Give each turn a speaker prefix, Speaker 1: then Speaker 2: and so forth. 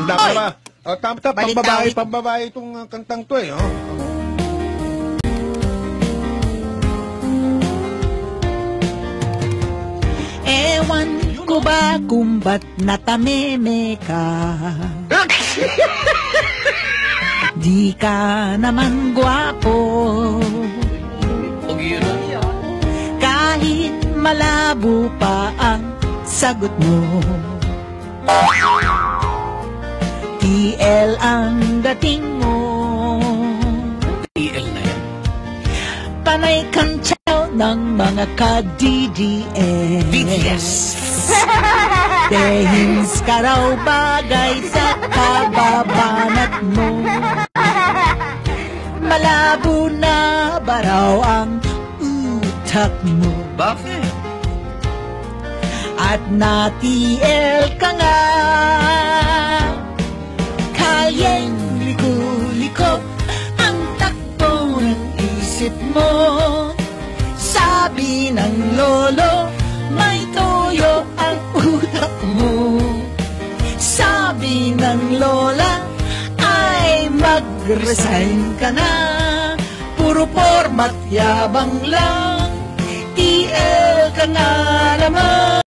Speaker 1: Handa ka
Speaker 2: Oy!
Speaker 1: ba?
Speaker 2: Balik
Speaker 1: Pambabae itong kantang to eh. Oh.
Speaker 2: Ewan ko ba kung ba't natameme ka? Di ka naman gwapo. Kahit malabo pa ang sagot mo. TL ang dating mo.
Speaker 3: TL na yan.
Speaker 2: Panay kang chow ng mga ka-DDS.
Speaker 3: BTS.
Speaker 2: Dehins ka raw bagay sa kababanat mo. Malabo na ba raw ang utak mo?
Speaker 3: Bakit?
Speaker 2: At na-TL ka nga. Kalyeng liko-liko ang takbo ng isip mo. Sabi ng lolo, may toyo ang utak mo. Sabi ng lola, ay mag-resign ka na. Puro format yabang lang, TL ka na naman.